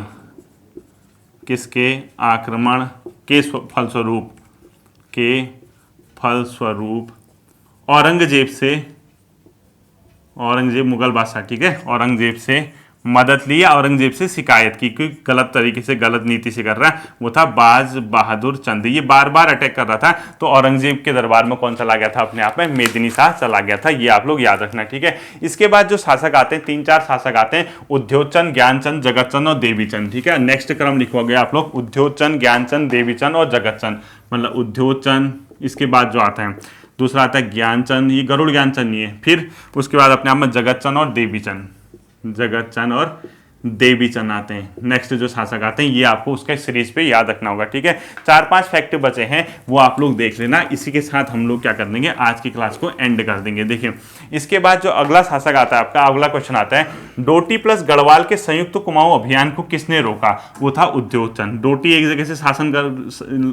Speaker 1: के फलस्वरूप औरंगजेब मुगल बादशाह, ठीक है, औरंगजेब से मदद ली या औरंगजेब से शिकायत की, क्योंकि गलत तरीके से गलत नीति से कर रहा है, वो था बाज बहादुर चंद। ये बार बार अटैक कर रहा था, तो औरंगजेब के दरबार में कौन चला गया था अपने आप में, मेदिनी शाह चला गया था। ये आप लोग याद रखना, ठीक है। इसके बाद जो शासक आते हैं, 3-4 शासक आते हैं, उद्योगचंद, ज्ञानचंद, जगतचंद और देवीचंद, ठीक है। नेक्स्ट क्रम लिखोगे आप लोग, उद्योगचंद, ज्ञानचंद, देवीचंद और जगतचंद, मतलब उद्योगचंद, इसके बाद जो आता है दूसरा आता है ज्ञानचंद, ये गरुड़ ज्ञानचंद नहीं है, फिर उसके बाद अपने आप में जगतचंद और देवीचंद, जगतचंद और देवीचंद आते हैं। नेक्स्ट जो शासक आते हैं, ये आपको उसके सीरीज पे याद रखना होगा, ठीक है। 4-5 फैक्ट बचे हैं, वो आप लोग देख लेना। इसी के साथ हम लोग क्या कर देंगे, आज की क्लास को एंड कर देंगे। देखिए, इसके बाद जो अगला शासक आता है, आपका अगला क्वेश्चन आता है, डोटी प्लस गढ़वाल के संयुक्त कुमाऊं अभियान को किसने रोका, वो था उद्योगचंद। डोटी एक जगह से शासन कर,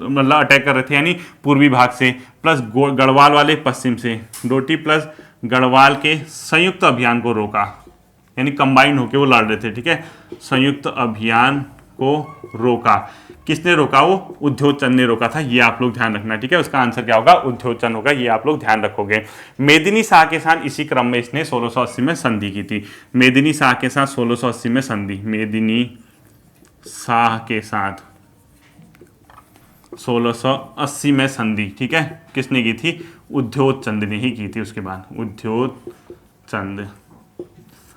Speaker 1: मतलब अटैक कर रहे थे, यानी पूर्वी भाग से, प्लस गढ़वाल वाले पश्चिम से। डोटी प्लस गढ़वाल के संयुक्त अभियान को रोका, यानी कंबाइंड होके वो लड़ रहे थे, ठीक है। संयुक्त अभियान को रोका, किसने रोका, वो उद्योगचंद ने रोका था। ये आप लोग ध्यान रखना, ठीक है। उसका आंसर क्या होगा, उद्योगचंद होगा, ये आप लोग ध्यान रखोगे। मेदिनी शाह के साथ इसी क्रम में इसने 1680 में संधि की थी। मेदिनी शाह के साथ 1680 में संधि, मेदिनी शाह के साथ 1680 में संधि, ठीक है, किसने की थी, उद्योगचंद ने ही की थी। उसके बाद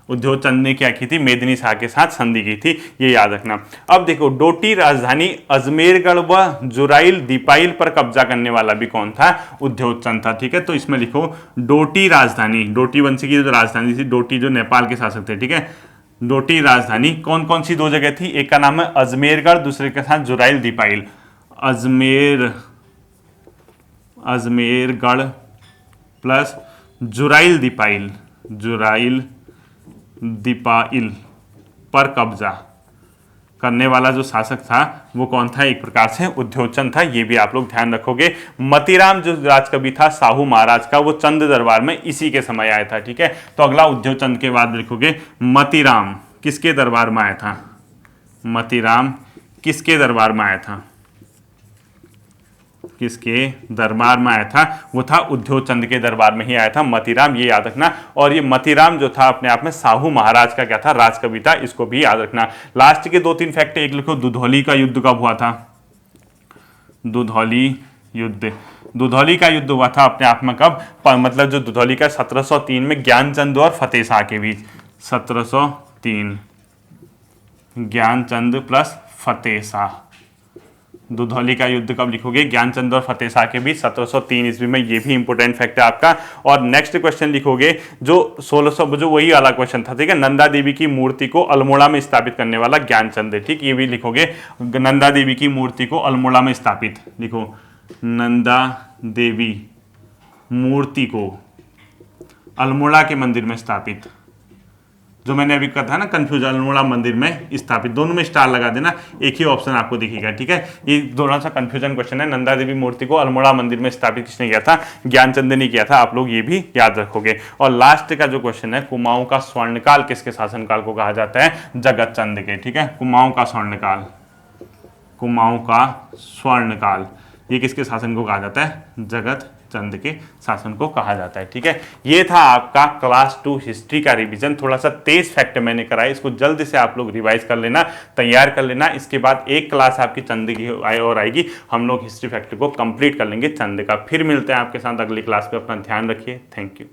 Speaker 1: उद्योगचंद ने क्या की थी, मेदिनी शाह के साथ संधि की थी, ये याद रखना। अब देखो, डोटी राजधानी अजमेरगढ़ व जुराइल दीपाइल पर कब्जा करने वाला भी कौन था, उद्योगचंद था, ठीक है। तो इसमें लिखो डोटी राजधानी, डोटी वंश की जो राजधानी थी, डोटी जो नेपाल के शासक थे, ठीक है। डोटी राजधानी कौन कौन सी 2 जगह थी, एक का नाम है अजमेरगढ़, दूसरे के साथ जुराइल दीपाइल। अजमेरगढ़ प्लस जुराइल दीपाइल पर कब्जा करने वाला जो शासक था वो कौन था, एक प्रकार से उद्योगचंद था। ये भी आप लोग ध्यान रखोगे। मतीराम जो राजकवि था साहू महाराज का, वो चंद दरबार में इसी के समय आया था, ठीक है। तो अगला उद्योगचंद के बाद लिखोगे मतीराम किसके दरबार में आया था, मतीराम किसके दरबार में आया था, किसके दरबार में आया था, वो था उद्योगचंद के दरबार में ही आया था मतीराम, ये याद रखना। और ये मतीराम जो था अपने आप में साहू महाराज का क्या था, राजकवि था, इसको भी याद रखना। लास्ट के 2-3 फैक्ट, एक लिखो, दुधौली का युद्ध कब हुआ था, दुधौली का युद्ध हुआ था अपने आप में कब, मतलब जो दुधौली का 1703 में ज्ञानचंद और फतेह शाह के बीच, 1703 ज्ञानचंद प्लस फतेह शाह। दुधौली का युद्ध कब लिखोगे, ज्ञानचंद और फतेह शाह के बीच 1703 ईस्वी में। ये भी इंपॉर्टेंट फैक्ट है आपका। और नेक्स्ट क्वेश्चन लिखोगे जो 1600, जो वही वाला क्वेश्चन था, ठीक है। नंदा देवी की मूर्ति को अल्मोड़ा में स्थापित करने वाला ज्ञानचंद है, ठीक। ये भी लिखोगे, नंदा देवी की मूर्ति को अल्मोड़ा में स्थापित, लिखो नंदा देवी मूर्ति को अल्मोड़ा के मंदिर में स्थापित, जो मैंने अभी कहा था ना कंफ्यूजन, अल्मोड़ा मंदिर में स्थापित, दोनों में स्टार लगा देना, एक ही ऑप्शन आपको दिखेगा, ठीक है। ये थोड़ा सा कंफ्यूजन क्वेश्चन है। नंदा देवी मूर्ति को अल्मोड़ा मंदिर में स्थापित किसने किया था, ज्ञानचंद ने किया था, आप लोग ये भी याद रखोगे। और लास्ट का जो क्वेश्चन है, कुमाऊं का स्वर्णकाल किसके शासनकाल को कहा जाता है, जगतचंद के, ठीक है। कुमाऊं का स्वर्णकाल ये किसके शासन को कहा जाता है, जगतचंद के शासन को कहा जाता है, ठीक है। ये था आपका क्लास 2 हिस्ट्री का रिवीजन। थोड़ा सा तेज फैक्ट मैंने कराया, इसको जल्दी से आप लोग रिवाइज कर लेना, तैयार कर लेना। इसके बाद एक क्लास आपकी चंद की और आएगी, हम लोग हिस्ट्री फैक्ट को कंप्लीट कर लेंगे चंद का। फिर मिलते हैं आपके साथ अगली क्लास पे, अपना ध्यान रखिए, थैंक यू।